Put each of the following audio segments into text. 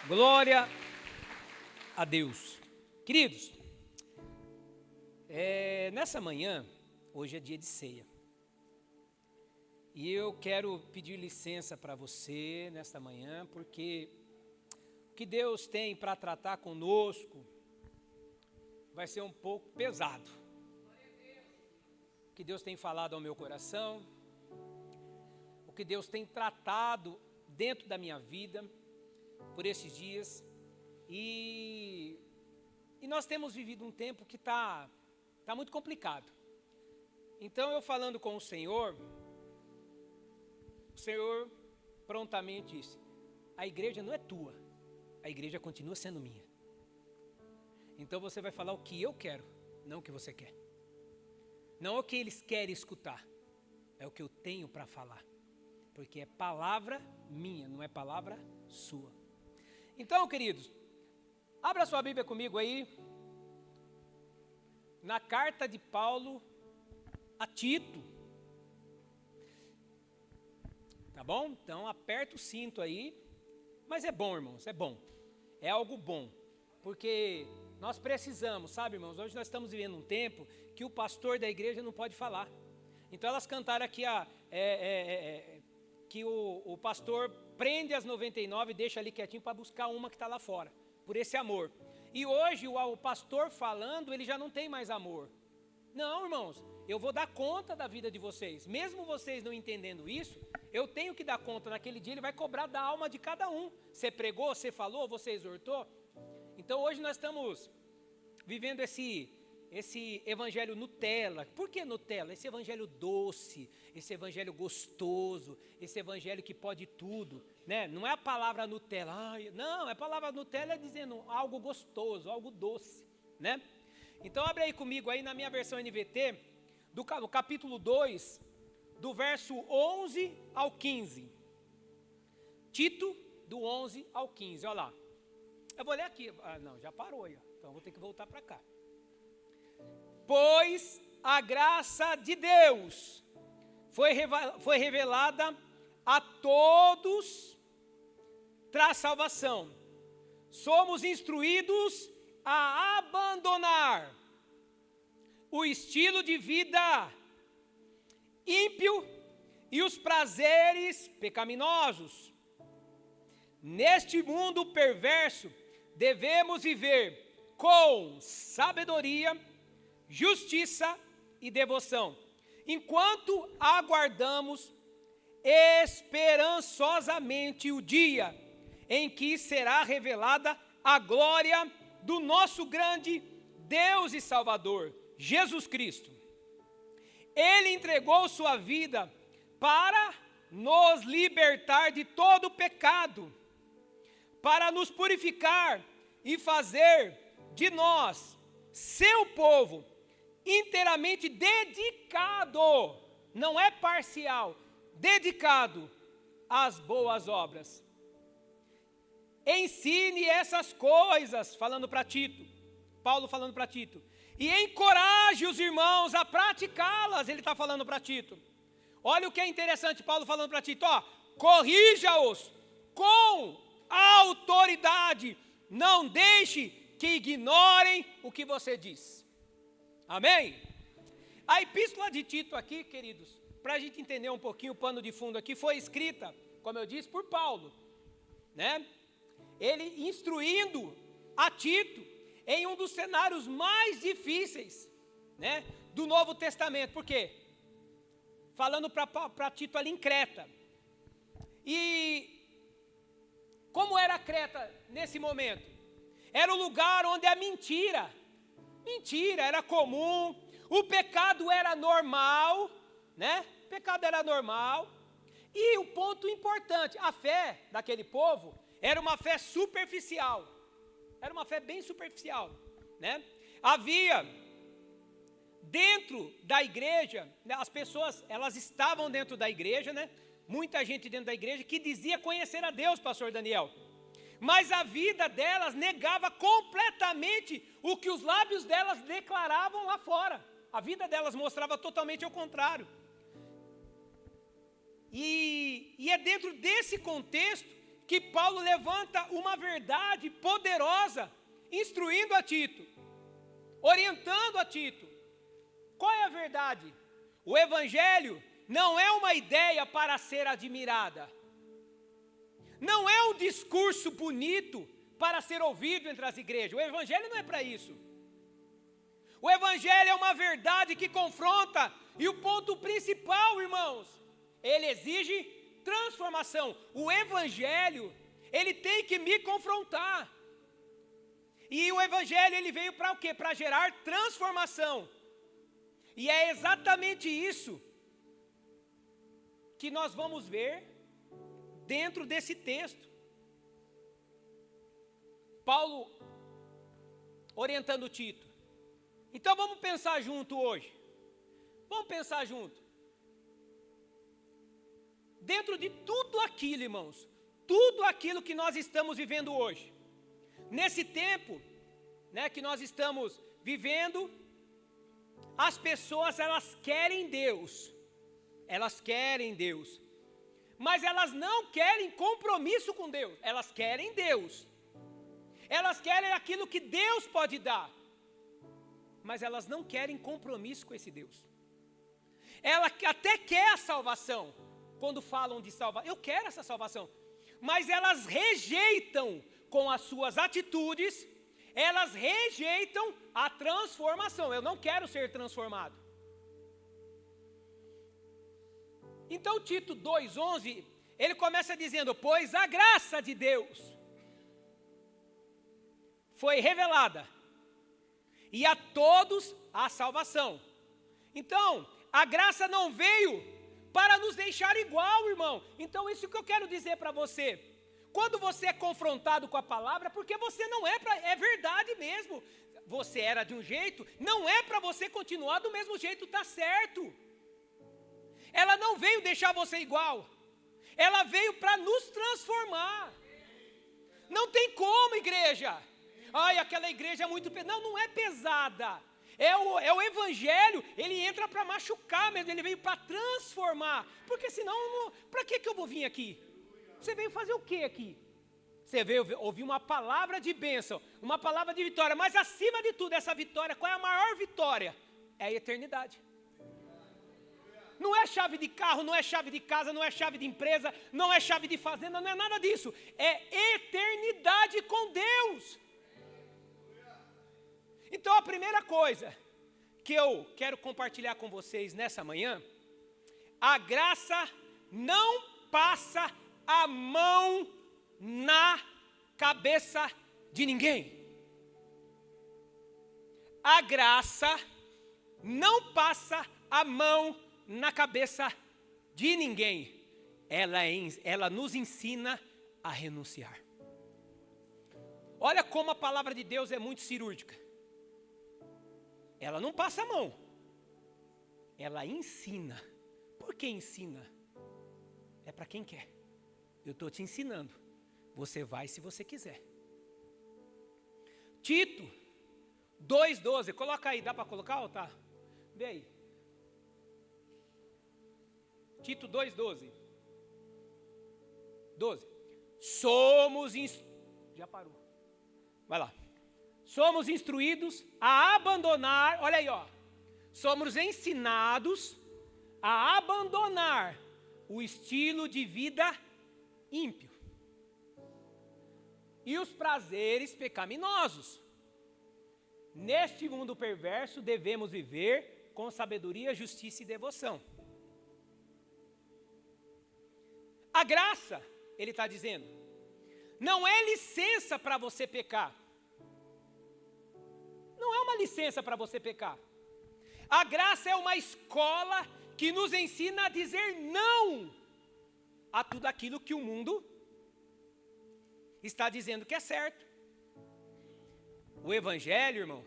Glória a Deus. Queridos, nessa manhã, hoje é dia de ceia. E eu quero pedir licença para você nesta manhã, porque o que Deus tem para tratar conosco vai ser um pouco pesado. O que Deus tem falado ao meu coração, o que Deus tem tratado dentro da minha vida por esses dias. E nós temos vivido um tempo que está muito complicado. Então eu falando com o Senhor prontamente disse: a igreja não é tua, a igreja continua sendo minha. Então você vai falar o que eu quero, não o que você quer. Não é o que eles querem escutar, é o que eu tenho para falar. Porque é palavra minha, não é palavra sua. Então, queridos, abra sua Bíblia comigo aí, na carta de Paulo a Tito. Tá bom? Então, aperta o cinto aí. Mas é bom, irmãos, é bom. É algo bom. Porque nós precisamos, sabe, irmãos? Hoje nós estamos vivendo um tempo que o pastor da igreja não pode falar. Então, elas cantaram aqui que o pastor prende as 99 e deixa ali quietinho para buscar uma que está lá fora, por esse amor. E hoje o pastor falando, ele já não tem mais amor. Não, irmãos, eu vou dar conta da vida de vocês. Mesmo vocês não entendendo isso, eu tenho que dar conta. Naquele dia ele vai cobrar da alma de cada um. Você pregou, você falou, você exortou. Então hoje nós estamos vivendo esse evangelho Nutella. Por que Nutella? Esse evangelho doce, esse evangelho gostoso, esse evangelho que pode tudo, né? Não é a palavra Nutella, não, a palavra Nutella é dizendo algo gostoso, algo doce, né? Então abre aí comigo aí na minha versão NVT, do capítulo 2, do verso 11 ao 15. Tito, do 11 ao 15, olha lá. Eu vou ler aqui, não, já parou aí, então eu vou ter que voltar para cá. Pois a graça de Deus foi revelada a todos, traz salvação. Somos instruídos a abandonar o estilo de vida ímpio e os prazeres pecaminosos. Neste mundo perverso, devemos viver com sabedoria, justiça e devoção, enquanto aguardamos esperançosamente o dia em que será revelada a glória do nosso grande Deus e Salvador, Jesus Cristo. Ele entregou sua vida para nos libertar de todo pecado, para nos purificar e fazer de nós, seu povo, inteiramente dedicado, não é parcial, dedicado às boas obras. Ensine essas coisas, falando para Tito, Paulo falando para Tito, e encoraje os irmãos a praticá-las, ele está falando para Tito. Olha o que é interessante, Paulo falando para Tito, corrija-os com autoridade, não deixe que ignorem o que você diz. Amém? A epístola de Tito aqui, queridos, para a gente entender um pouquinho o pano de fundo aqui, foi escrita, como eu disse, por Paulo, né? Ele instruindo a Tito em um dos cenários mais difíceis, né, do Novo Testamento. Por quê? Falando para Tito ali em Creta. E como era Creta nesse momento? Era o lugar onde a mentira era comum, o pecado era normal, né? O pecado era normal. E o ponto importante, a fé daquele povo era uma fé superficial. Era uma fé bem superficial, né? Havia dentro da igreja, né, as pessoas, elas estavam dentro da igreja, né? Muita gente dentro da igreja que dizia conhecer a Deus, pastor Daniel. Mas a vida delas negava completamente o que os lábios delas declaravam lá fora. A vida delas mostrava totalmente ao contrário. E é dentro desse contexto que Paulo levanta uma verdade poderosa, instruindo a Tito, orientando a Tito. Qual é a verdade? O Evangelho não é uma ideia para ser admirada. Não é um discurso bonito para ser ouvido entre as igrejas. O Evangelho não é para isso. O Evangelho é uma verdade que confronta. E o ponto principal, irmãos, ele exige transformação. O Evangelho, ele tem que me confrontar. E o Evangelho, ele veio para o quê? Para gerar transformação. E é exatamente isso que nós vamos ver dentro desse texto. Paulo orientando Tito. Então vamos pensar junto hoje. Vamos pensar junto. Dentro de tudo aquilo, irmãos, tudo aquilo que nós estamos vivendo hoje, nesse tempo, né, que nós estamos vivendo, as pessoas, elas querem Deus, mas elas não querem compromisso com Deus, elas querem Deus, elas querem aquilo que Deus pode dar, mas elas não querem compromisso com esse Deus. Ela até quer a salvação, quando falam de salvação, eu quero essa salvação, mas elas rejeitam com as suas atitudes, elas rejeitam a transformação. Eu não quero ser transformado. Então Tito 2,11, ele começa dizendo, pois a graça de Deus foi revelada, e a todos a salvação. Então, a graça não veio para nos deixar igual, irmão. Então isso que eu quero dizer para você. Quando você é confrontado com a palavra, porque você não é verdade mesmo. Você era de um jeito, não é para você continuar do mesmo jeito, está certo. Ela não veio deixar você igual. Ela veio para nos transformar. Não tem como, igreja. Ai, aquela igreja é muito pesada. Não é pesada. É o Evangelho, ele entra para machucar mesmo, ele veio para transformar. Porque senão, para que eu vou vir aqui? Você veio fazer o que aqui? Você veio ouvir uma palavra de bênção, uma palavra de vitória, mas acima de tudo, essa vitória, qual é a maior vitória? É a eternidade. Não é chave de carro, não é chave de casa, não é chave de empresa, não é chave de fazenda, não é nada disso. É eternidade com Deus. Então a primeira coisa que eu quero compartilhar com vocês nessa manhã, a graça não passa a mão na cabeça de ninguém. A graça não passa a mão na cabeça de ninguém. Ela nos ensina a renunciar. Olha como a palavra de Deus é muito cirúrgica. Ela não passa a mão. Ela ensina. Por que ensina? É para quem quer. Eu estou te ensinando. Você vai se você quiser. Tito 2,12. Coloca aí. Dá para colocar ou tá? Vê aí. Tito 2,12. 12. Já parou. Vai lá. Somos instruídos a abandonar, olha aí, ó. Somos ensinados a abandonar o estilo de vida ímpio e os prazeres pecaminosos. Neste mundo perverso devemos viver com sabedoria, justiça e devoção. A graça, ele está dizendo, não é licença para você pecar. Não é uma licença para você pecar. A graça é uma escola que nos ensina a dizer não a tudo aquilo que o mundo está dizendo que é certo. O Evangelho, irmão,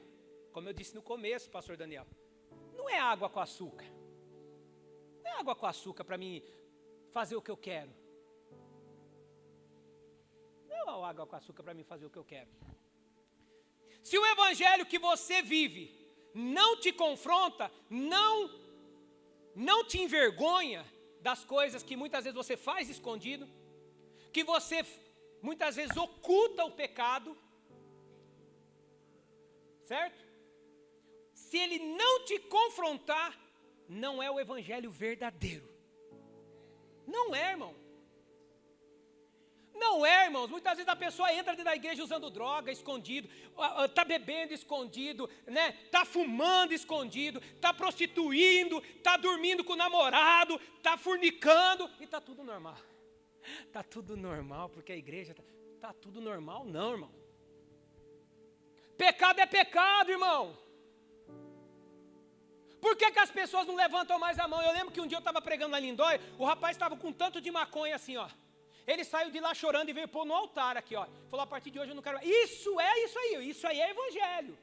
como eu disse no começo, pastor Daniel, não é água com açúcar. Não é água com açúcar para mim fazer o que eu quero. Não é água com açúcar para mim fazer o que eu quero. Se o Evangelho que você vive não te confronta, não te envergonha das coisas que muitas vezes você faz escondido, que você muitas vezes oculta o pecado, certo? Se ele não te confrontar, não é o evangelho verdadeiro. Não é, irmão. Não é, irmãos. Muitas vezes a pessoa entra dentro da igreja usando droga, escondido, está bebendo escondido, né? Está fumando escondido, está prostituindo, está dormindo com o namorado, está fornicando, e está tudo normal. Está tudo normal, porque a igreja está tudo normal, não, irmão. Pecado é pecado, irmão. Por que as pessoas não levantam mais a mão? Eu lembro que um dia eu estava pregando na Lindóia, o rapaz estava com tanto de maconha assim, ó. Ele saiu de lá chorando e veio pôr no altar aqui, ó. Falou, a partir de hoje eu não quero mais. Isso aí é evangelho.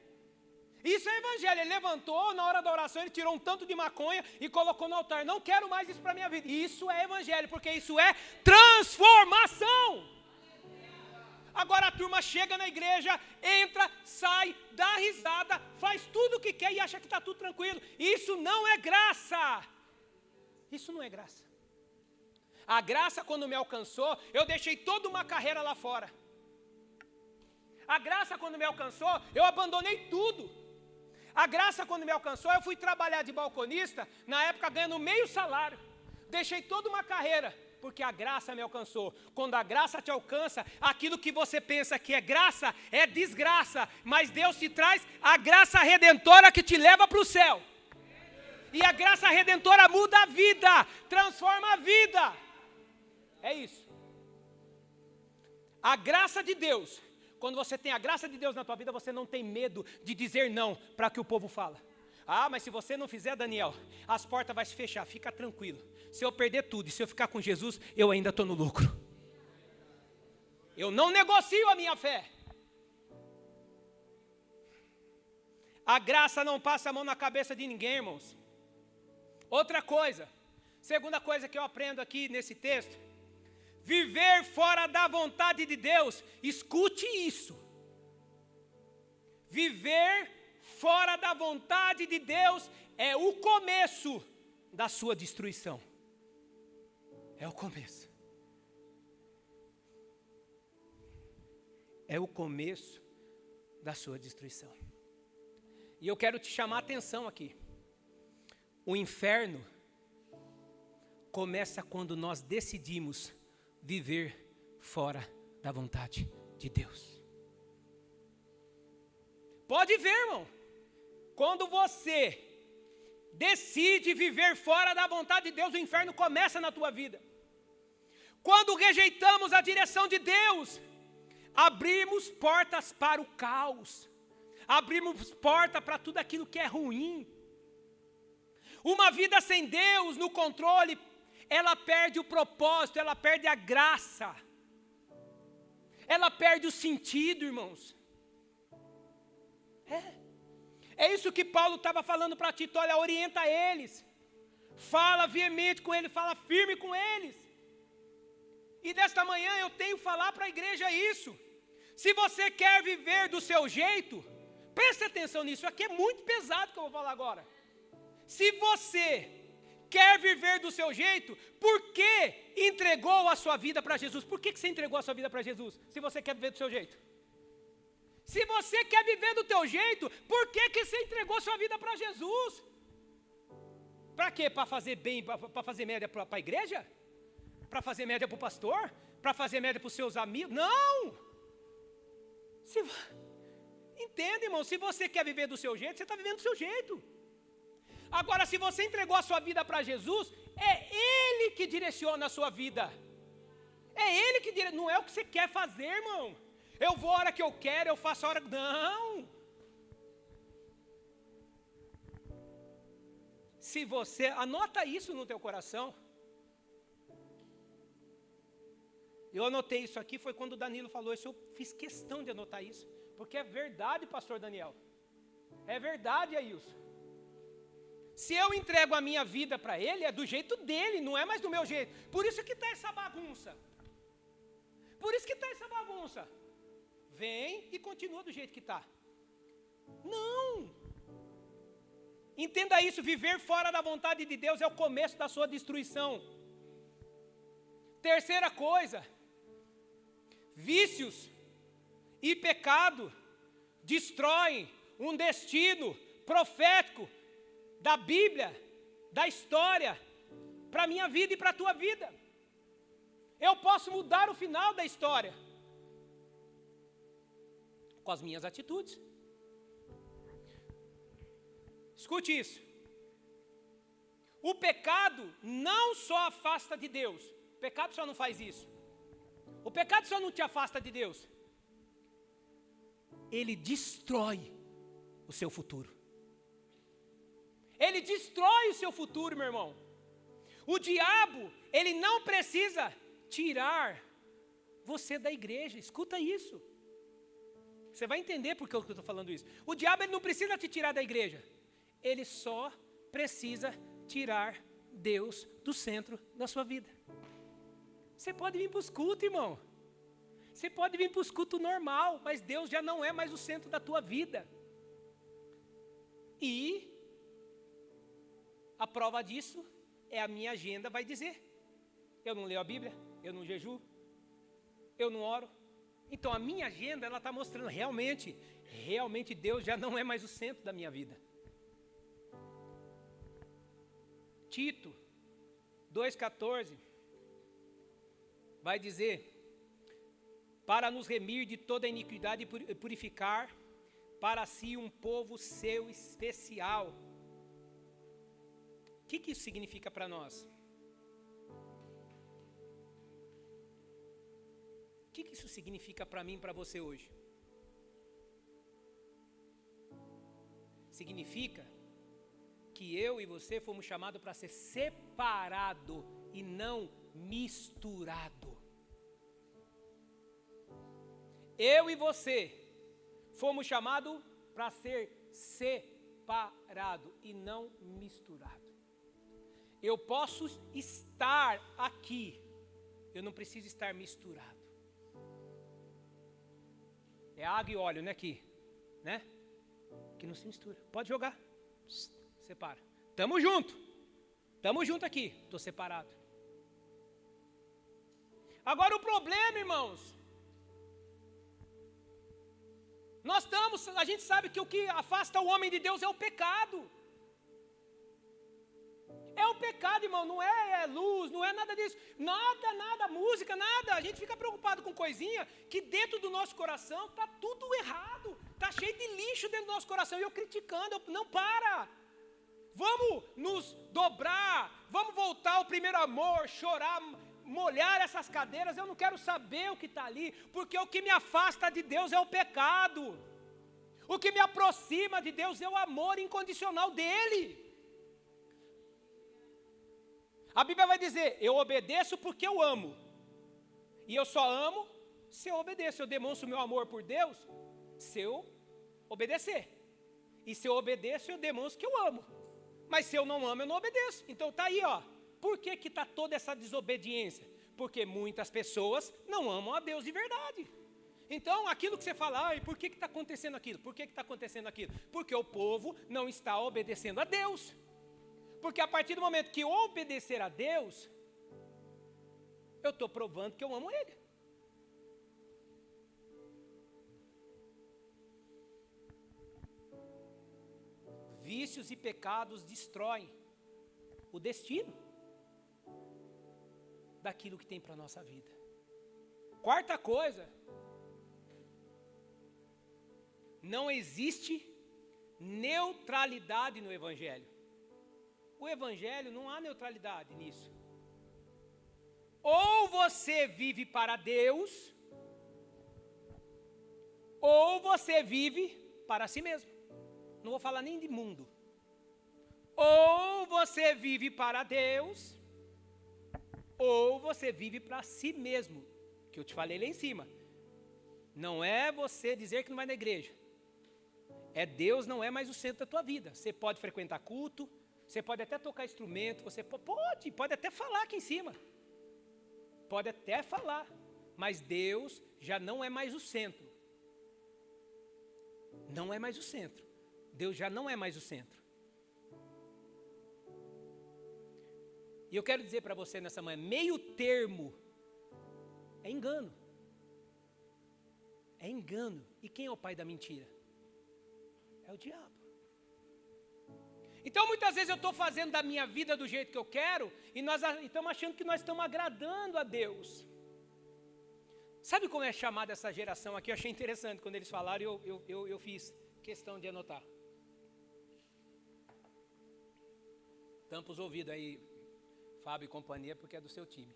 Isso é evangelho. Ele levantou, na hora da oração, ele tirou um tanto de maconha e colocou no altar. Não quero mais isso para minha vida. Isso é evangelho, porque isso é transformação. Agora a turma chega na igreja, entra, sai, dá risada, faz tudo o que quer e acha que está tudo tranquilo. Isso não é graça. Isso não é graça. A graça, quando me alcançou, eu deixei toda uma carreira lá fora. A graça, quando me alcançou, eu abandonei tudo. A graça, quando me alcançou, eu fui trabalhar de balconista, na época ganhando meio salário. Deixei toda uma carreira, porque a graça me alcançou. Quando a graça te alcança, aquilo que você pensa que é graça, é desgraça. Mas Deus te traz a graça redentora que te leva para o céu. E a graça redentora muda a vida, transforma a vida. É isso. A graça de Deus, quando você tem a graça de Deus na tua vida, você não tem medo de dizer não para que o povo fala. Ah, mas se você não fizer, Daniel, as portas vão se fechar, fica tranquilo. Se eu perder tudo e se eu ficar com Jesus, eu ainda estou no lucro. Eu não negocio a minha fé. A graça não passa a mão na cabeça de ninguém, irmãos. Outra coisa, segunda coisa que eu aprendo aqui nesse texto, viver fora da vontade de Deus, escute isso. Viver fora da vontade de Deus é o começo da sua destruição. É o começo. É o começo da sua destruição. E eu quero te chamar a atenção aqui. O inferno começa quando nós decidimos viver fora da vontade de Deus. Pode ver, irmão. Quando você decide viver fora da vontade de Deus, o inferno começa na tua vida. Quando rejeitamos a direção de Deus, abrimos portas para o caos. Abrimos porta para tudo aquilo que é ruim. Uma vida sem Deus no controle, ela perde o propósito, ela perde a graça. Ela perde o sentido, irmãos. É isso que Paulo estava falando para Tito. Olha, orienta eles. Fala veemente com eles, fala firme com eles. E desta manhã eu tenho que falar para a igreja isso. Se você quer viver do seu jeito, preste atenção nisso, aqui é muito pesado que eu vou falar agora. Se você quer viver do seu jeito, por que entregou a sua vida para Jesus? Por que você entregou a sua vida para Jesus, se você quer viver do seu jeito? Se você quer viver do teu jeito, por que você entregou a sua vida para Jesus? Para quê? Para fazer bem, para fazer média para a igreja? Para fazer média para o pastor? Para fazer média para os seus amigos? Não! Entenda, irmão, se você quer viver do seu jeito, você está vivendo do seu jeito. Agora, se você entregou a sua vida para Jesus, é Ele que direciona a sua vida. É Ele que direciona, não é o que você quer fazer, irmão. Eu vou a hora que eu quero, eu faço a hora... Não! Se você... Anota isso no teu coração. Eu anotei isso aqui, foi quando o Danilo falou isso, eu fiz questão de anotar isso. Porque é verdade, pastor Daniel. É verdade, Ailson. Se eu entrego a minha vida para Ele, é do jeito dele, não é mais do meu jeito. Por isso que está essa bagunça. Por isso que está essa bagunça. Vem e continua do jeito que está. Não. Entenda isso, viver fora da vontade de Deus é o começo da sua destruição. Terceira coisa, Vícios e pecado destroem um destino profético da Bíblia, da história, para a minha vida e para a tua vida. Eu posso mudar o final da história com as minhas atitudes. Escute isso. O pecado não só afasta de Deus. O pecado só não faz isso. O pecado só não te afasta de Deus. Ele destrói o seu futuro. Ele destrói o seu futuro, meu irmão. O diabo, ele não precisa tirar você da igreja. Escuta isso. Você vai entender por que eu estou falando isso. O diabo, ele não precisa te tirar da igreja. Ele só precisa tirar Deus do centro da sua vida. Você pode vir para os cultos, irmão. Você pode vir para os cultos normal, mas Deus já não é mais o centro da tua vida. E a prova disso é a minha agenda vai dizer. Eu não leio a Bíblia, eu não jejuo, eu não oro. Então a minha agenda, ela está mostrando realmente Deus já não é mais o centro da minha vida. Tito 2,14 vai dizer: para nos remir de toda iniquidade e purificar para si um povo seu especial. O que isso significa para nós? O que isso significa para mim e para você hoje? Significa que eu e você fomos chamados para ser separado e não misturado. Eu e você fomos chamados para ser separado e não misturado. Eu posso estar aqui, eu não preciso estar misturado. É água e óleo, né, aqui, né? Que não se mistura. Pode jogar. Separa. Tamo junto aqui. Estou separado. Agora o problema, irmãos, a gente sabe que o que afasta o homem de Deus é o pecado. É o pecado, irmão, não é luz, não é nada disso. Nada, música, nada. A gente fica preocupado com coisinha que dentro do nosso coração está tudo errado. Está cheio de lixo dentro do nosso coração. E eu criticando, não para. Vamos nos dobrar, vamos voltar ao primeiro amor, chorar, molhar essas cadeiras. Eu não quero saber o que está ali, porque o que me afasta de Deus é o pecado. O que me aproxima de Deus é o amor incondicional dEle. A Bíblia vai dizer: eu obedeço porque eu amo. E eu só amo se eu obedeço. Eu demonstro o meu amor por Deus se eu obedecer. E se eu obedeço, eu demonstro que eu amo. Mas se eu não amo, eu não obedeço. Então está aí, ó. Por que está toda essa desobediência? Porque muitas pessoas não amam a Deus de verdade. Então, aquilo que você fala, por que está acontecendo aquilo? Por que está acontecendo aquilo? Porque o povo não está obedecendo a Deus. Porque a partir do momento que eu obedecer a Deus, eu estou provando que eu amo Ele. Vícios e pecados destroem o destino daquilo que tem para a nossa vida. Quarta coisa, não existe neutralidade no Evangelho. O Evangelho não há neutralidade nisso. Ou você vive para Deus, ou você vive para si mesmo. Não vou falar nem de mundo. Ou você vive para Deus, ou você vive para si mesmo. Que eu te falei lá em cima. Não é você dizer que não vai na igreja. É Deus não é mais o centro da tua vida. Você pode frequentar culto, você pode até tocar instrumento, você pode até falar aqui em cima. Pode até falar. Mas Deus já não é mais o centro. Não é mais o centro. Deus já não é mais o centro. E eu quero dizer para você nessa manhã, meio termo é engano. É engano. E quem é o pai da mentira? É o diabo. Então muitas vezes eu estou fazendo da minha vida do jeito que eu quero e nós estamos achando que nós estamos agradando a Deus. Sabe como é chamada essa geração aqui? Eu achei interessante quando eles falaram e eu fiz questão de anotar. Tampa os ouvidos aí, Fábio e companhia, porque é do seu time.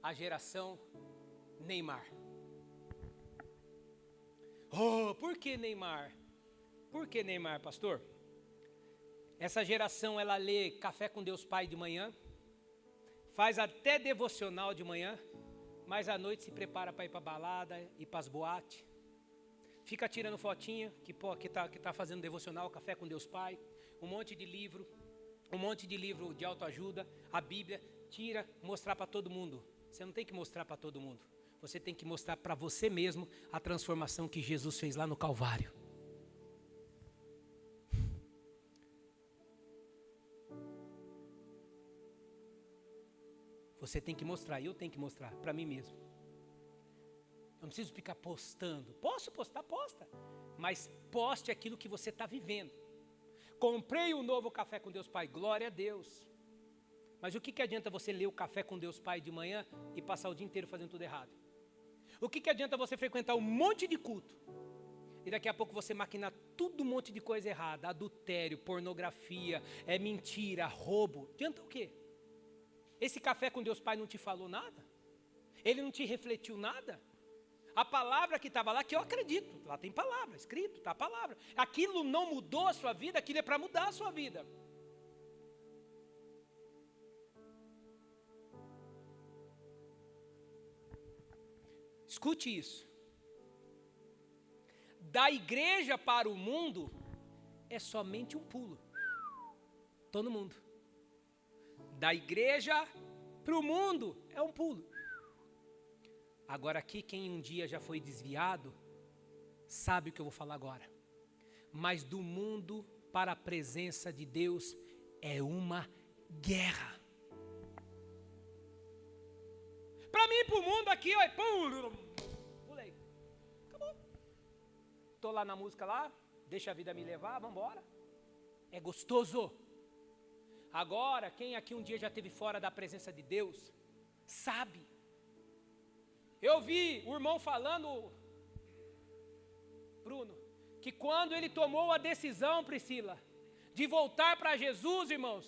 A geração Neymar. Oh, por que Neymar? Por que Neymar, pastor? Essa geração, ela lê Café com Deus Pai de manhã, faz até devocional de manhã, mas à noite se prepara para ir para a balada e para as boates. Fica tirando fotinha, que tá fazendo devocional, Café com Deus Pai, um monte de livro de autoajuda, a Bíblia, tira, mostrar para todo mundo. Você não tem que mostrar para todo mundo. Você tem que mostrar para você mesmo a transformação que Jesus fez lá no Calvário. Você tem que mostrar, eu tenho que mostrar para mim mesmo. Eu não preciso ficar postando. Posso postar? Posta. Mas poste aquilo que você está vivendo. Comprei um novo Café com Deus Pai, glória a Deus. Mas o que adianta você ler o Café com Deus Pai de manhã e passar o dia inteiro fazendo tudo errado? O que adianta você frequentar um monte de culto e daqui a pouco você maquinar tudo um monte de coisa errada, adultério, pornografia, mentira, roubo? Adianta o quê? Esse Café com Deus Pai não te falou nada? Ele não te refletiu nada? A palavra que estava lá, que eu acredito, lá tem palavra, escrito, está a palavra. Aquilo não mudou a sua vida, aquilo é para mudar a sua vida. Escute isso. Da igreja para o mundo é somente um pulo. Todo mundo. Da igreja para o mundo é um pulo. Agora aqui, quem um dia já foi desviado, sabe o que eu vou falar agora. Mas do mundo para a presença de Deus é uma guerra. Para mim e para o mundo aqui, ó, pulei. Acabou. Estou lá na música lá, deixa a vida me levar, vamos embora. É gostoso. Agora, quem aqui um dia já esteve fora da presença de Deus, sabe. Eu vi o irmão falando, Bruno, que quando ele tomou a decisão, Priscila, de voltar para Jesus, irmãos,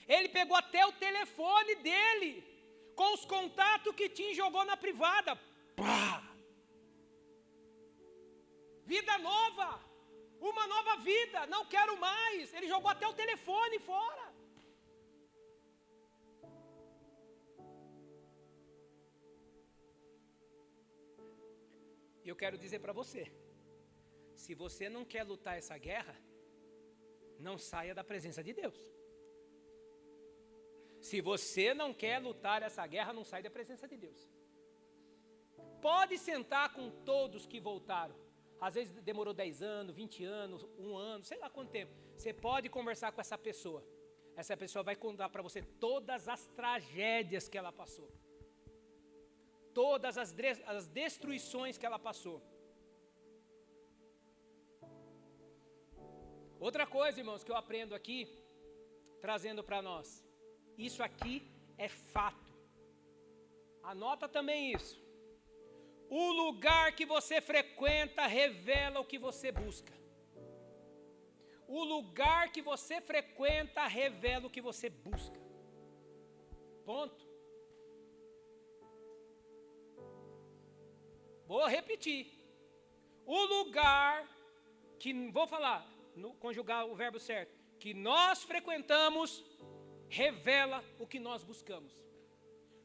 ele pegou até o telefone dele, com os contatos que tinha e jogou na privada. Pá! Vida nova, uma nova vida, não quero mais. Ele jogou até o telefone fora. E eu quero dizer para você, se você não quer lutar essa guerra, não saia da presença de Deus. Se você não quer lutar essa guerra, não sai da presença de Deus. Pode sentar com todos que voltaram. Às vezes demorou 10 anos, 20 anos, 1 ano, sei lá quanto tempo. Você pode conversar com essa pessoa. Essa pessoa vai contar para você todas as tragédias que ela passou. Todas as destruições que ela passou. Outra coisa, irmãos, que eu aprendo aqui, trazendo para nós. Isso aqui é fato. Anota também isso. O lugar que você frequenta revela o que você busca. O lugar que você frequenta revela o que você busca. Ponto. Vou repetir. O lugar que, vou falar, conjugar o verbo certo, que nós frequentamos revela o que nós buscamos.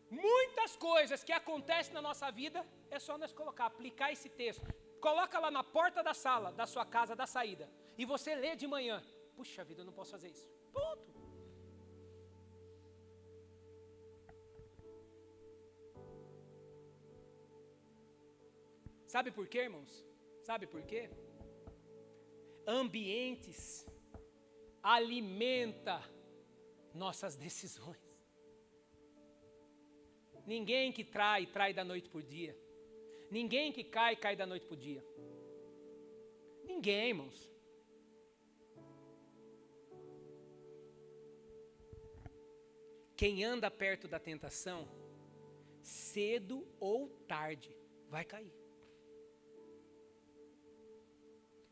Muitas coisas que acontecem na nossa vida, é só nós aplicar esse texto. Coloca lá na porta da sala, da sua casa, da saída. E você lê de manhã. Puxa vida, eu não posso fazer isso. Ponto. Sabe por quê, irmãos? Sabe por quê? Ambientes alimenta nossas decisões. Ninguém que trai, trai da noite por dia. Ninguém que cai, cai da noite por dia. Ninguém, irmãos. Quem anda perto da tentação, cedo ou tarde, vai cair.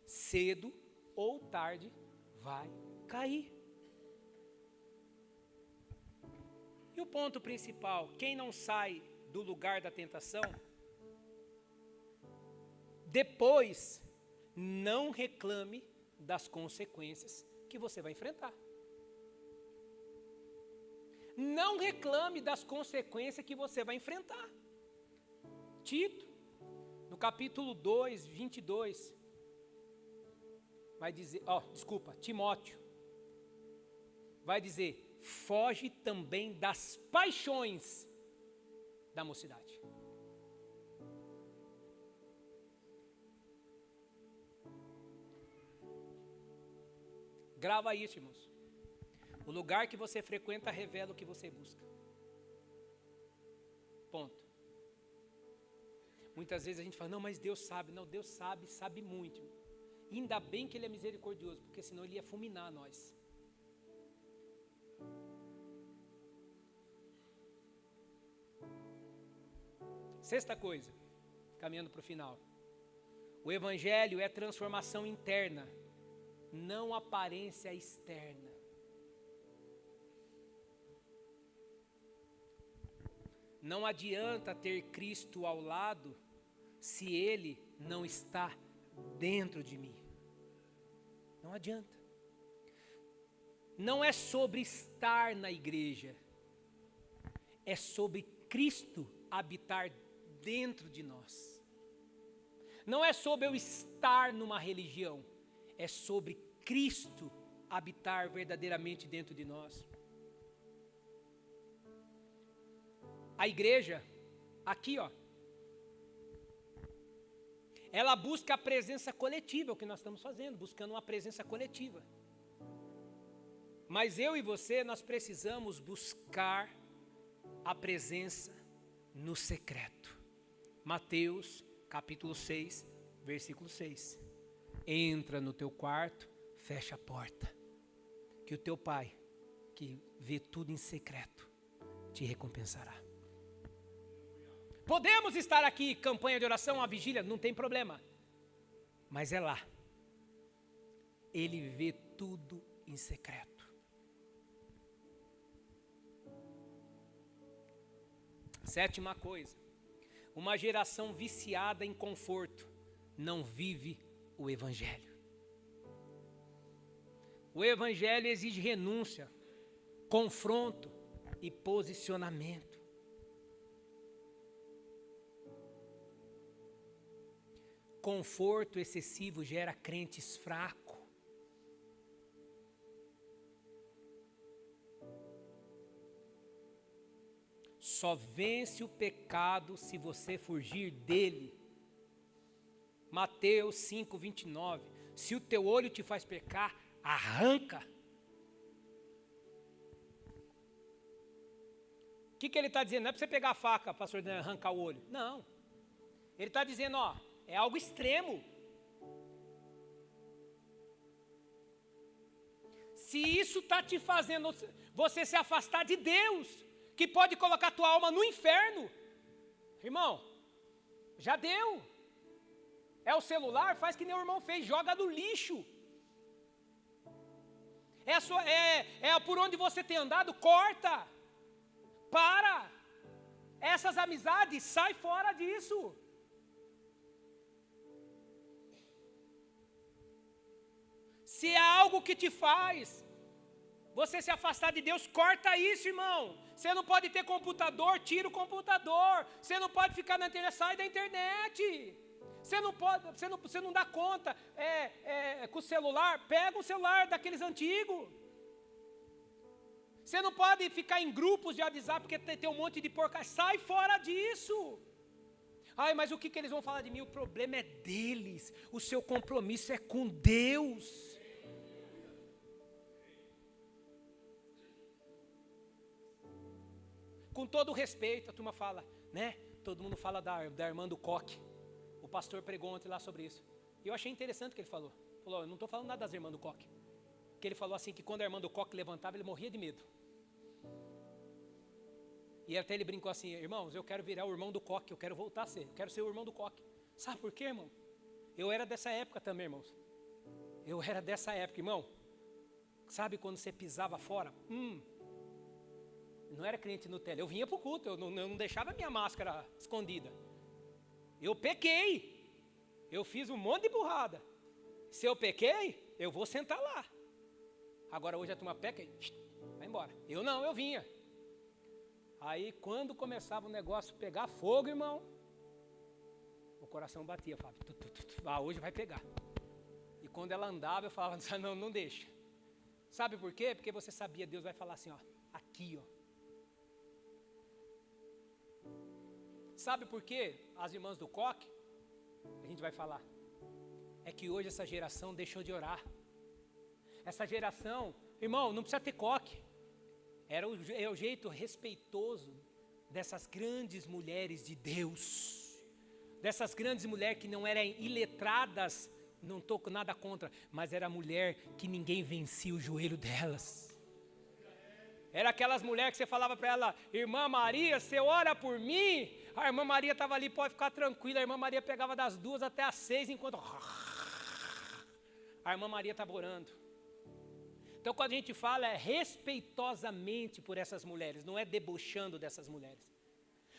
Cedo ou tarde, vai cair. E o ponto principal, quem não sai do lugar da tentação, depois não reclame das consequências que você vai enfrentar. Não reclame das consequências que você vai enfrentar. Tito, no capítulo 2, 22, vai dizer, Timóteo, vai dizer, foge também das paixões da mocidade. Grava isso, irmãos. O lugar que você frequenta revela o que você busca. Ponto. Muitas vezes a gente fala, não, mas Deus sabe. Não, Deus sabe, sabe muito. E ainda bem que Ele é misericordioso, porque senão Ele ia fulminar nós. Sexta coisa, caminhando para o final. O Evangelho é transformação interna, não aparência externa. Não adianta ter Cristo ao lado se Ele não está dentro de mim. Não adianta. Não é sobre estar na igreja, é sobre Cristo habitar dentro de nós. Não é sobre eu estar numa religião, é sobre Cristo habitar verdadeiramente dentro de nós. A igreja, aqui ela busca a presença coletiva, é o que nós estamos fazendo, buscando uma presença coletiva. Mas eu e você, nós precisamos buscar a presença no secreto. Mateus, capítulo 6, versículo 6. Entra no teu quarto, fecha a porta, que o teu Pai, que vê tudo em secreto, te recompensará. Podemos estar aqui, campanha de oração, a vigília, não tem problema. Mas é lá. Ele vê tudo em secreto. Sétima coisa. Uma geração viciada em conforto não vive o Evangelho. O Evangelho exige renúncia, confronto e posicionamento. Conforto excessivo gera crentes fracos. Só vence o pecado se você fugir dele. Mateus 5, 29. Se o teu olho te faz pecar, arranca. O que ele está dizendo? Não é para você pegar a faca, pastor, e arrancar o olho. Não. Ele está dizendo, é algo extremo. Se isso está te fazendo você se afastar de Deus, que pode colocar tua alma no inferno, irmão, já deu. É o celular, faz que nem o irmão fez, joga no lixo. É por onde você tem andado, corta. Para. Essas amizades, sai fora disso. Se é algo que te faz você se afastar de Deus, corta isso, irmão. Você não pode ter computador, tira o computador. Você não pode ficar na internet, sai da internet. Você não dá conta com o celular, pega um celular daqueles antigos. Você não pode ficar em grupos de WhatsApp porque tem um monte de porcaria. Sai fora disso. Ai, mas o que eles vão falar de mim? O problema é deles. O seu compromisso é com Deus. Com todo o respeito, a turma fala, né? Todo mundo fala da irmã do coque. O pastor pregou ontem lá sobre isso. E eu achei interessante o que ele falou. Falou, eu não estou falando nada das irmãs do coque. Que ele falou assim, que quando a irmã do coque levantava, ele morria de medo. E até ele brincou assim, irmãos, eu quero virar o irmão do coque, eu quero voltar a ser, eu quero ser o irmão do coque. Sabe por quê, irmão? Eu era dessa época também, irmãos. Eu era dessa época, irmão. Sabe quando você pisava fora? Não era crente Nutella, eu vinha para o culto, eu não deixava a minha máscara escondida. Eu pequei, eu fiz um monte de burrada. Se eu pequei, eu vou sentar lá. Agora hoje a turma peca e vai embora. Eu não, eu vinha. Aí quando começava o negócio pegar fogo, irmão, o coração batia, Fábio. Hoje vai pegar. E quando ela andava, eu falava, não deixa. Sabe por quê? Porque você sabia, Deus vai falar assim, ó, aqui, ó. Sabe por quê? As irmãs do coque, a gente vai falar, é que hoje essa geração deixou de orar. Essa geração, irmão, não precisa ter coque. É o jeito respeitoso dessas grandes mulheres de Deus. Dessas grandes mulheres que não eram iletradas, não estou com nada contra, mas era mulher que ninguém vencia o joelho delas. Era aquelas mulheres que você falava para ela, irmã Maria, você ora por mim? A irmã Maria estava ali, pode ficar tranquila. A irmã Maria pegava das 2 até as 6, enquanto a irmã Maria estava orando. Então quando a gente fala é respeitosamente por essas mulheres, não é debochando dessas mulheres.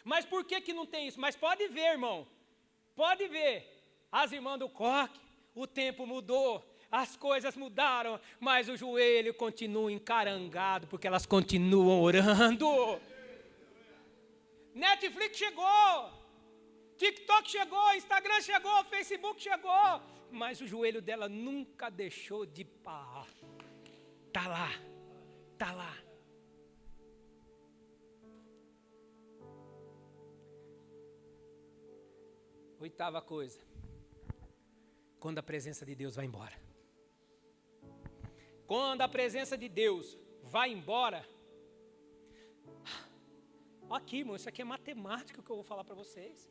Mas por que não tem isso? Mas pode ver, irmão, pode ver, as irmãs do coque, o tempo mudou, as coisas mudaram, mas o joelho continua encarangado, porque elas continuam orando. Netflix chegou, TikTok chegou, Instagram chegou, Facebook chegou, mas o joelho dela nunca deixou de parar. Está lá, está lá. Oitava coisa, quando a presença de Deus vai embora. Quando a presença de Deus vai embora, aqui, irmão, isso aqui é matemática que eu vou falar para vocês.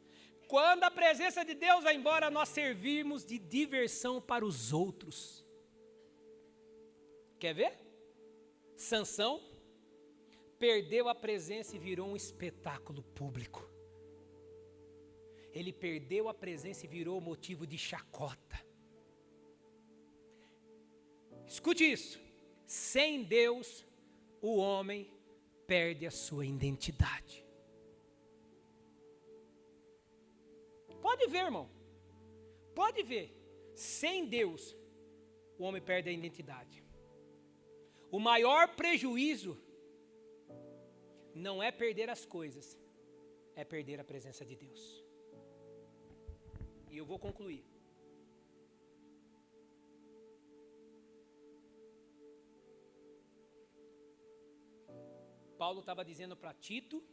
Quando a presença de Deus vai embora, nós servimos de diversão para os outros. Quer ver? Sansão perdeu a presença e virou um espetáculo público. Ele perdeu a presença e virou motivo de chacota. Escute isso. Sem Deus, o homem perde a sua identidade. Pode ver, irmão. Pode ver. Sem Deus, o homem perde a identidade. O maior prejuízo não é perder as coisas, é perder a presença de Deus. E eu vou concluir. Paulo estava dizendo para Tito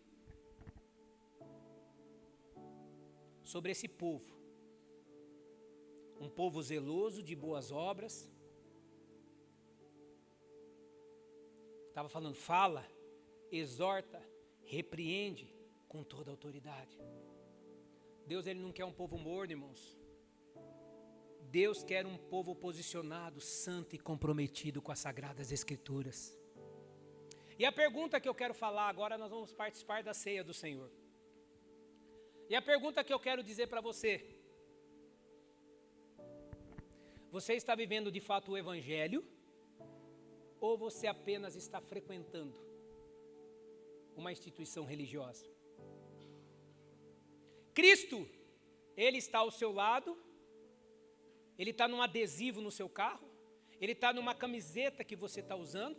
sobre esse povo. Um povo zeloso de boas obras. Estava falando, fala, exorta, repreende com toda a autoridade. Deus, ele não quer um povo morno, irmãos. Deus quer um povo posicionado, santo e comprometido com as Sagradas Escrituras. E a pergunta que eu quero falar agora, nós vamos participar da ceia do Senhor. E a pergunta que eu quero dizer para você: você está vivendo de fato o Evangelho? Ou você apenas está frequentando uma instituição religiosa? Cristo, Ele está ao seu lado, Ele está num adesivo no seu carro, Ele está numa camiseta que você está usando,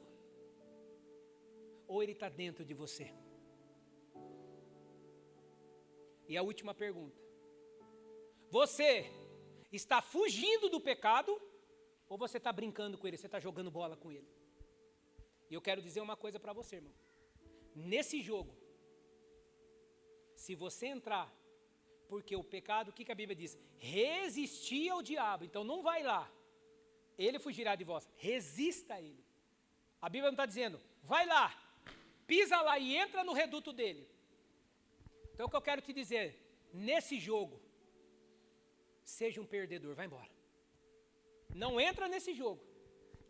ou Ele está dentro de você? E a última pergunta: você está fugindo do pecado, ou você está brincando com ele, você está jogando bola com ele? E eu quero dizer uma coisa para você, irmão. Nesse jogo, se você entrar, porque o pecado, o que a Bíblia diz? Resistir ao diabo. Então não vai lá, ele fugirá de vós. Resista a ele. A Bíblia não está dizendo, vai lá, pisa lá e entra no reduto dele. Então o que eu quero te dizer, nesse jogo, seja um perdedor, vai embora. Não entra nesse jogo,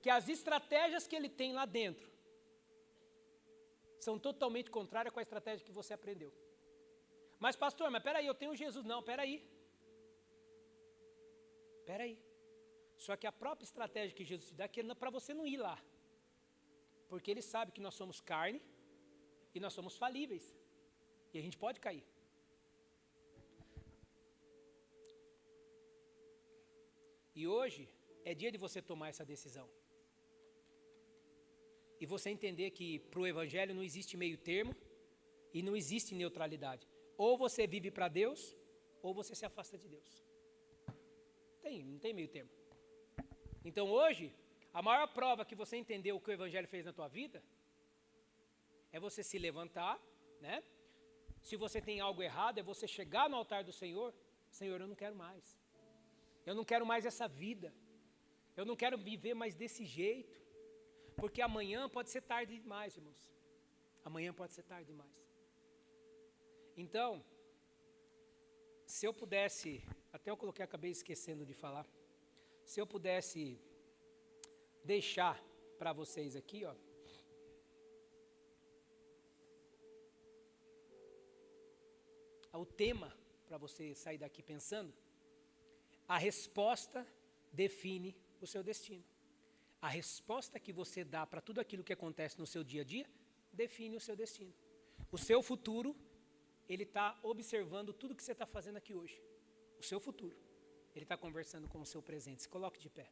que as estratégias que ele tem lá dentro são totalmente contrárias com a estratégia que você aprendeu. Mas pastor, mas peraí, eu tenho Jesus. Não, peraí. Só que a própria estratégia que Jesus te dá é para você não ir lá. Porque ele sabe que nós somos carne e nós somos falíveis. E a gente pode cair. E hoje é dia de você tomar essa decisão. E você entender que para o Evangelho não existe meio termo e não existe neutralidade. Ou você vive para Deus, ou você se afasta de Deus. Não tem meio termo. Então hoje, a maior prova que você entendeu o que o Evangelho fez na tua vida, é você se levantar, né? Se você tem algo errado, é você chegar no altar do Senhor. Senhor, eu não quero mais. Eu não quero mais essa vida. Eu não quero viver mais desse jeito. Porque amanhã pode ser tarde demais, irmãos. Amanhã pode ser tarde demais. Então, se eu pudesse, até eu acabei esquecendo de falar, se eu pudesse deixar para vocês aqui, ó, o tema para você sair daqui pensando, a resposta define o seu destino. A resposta que você dá para tudo aquilo que acontece no seu dia a dia, define o seu destino. O seu futuro, ele está observando tudo que você está fazendo aqui hoje. O seu futuro. Ele está conversando com o seu presente. Se coloque de pé.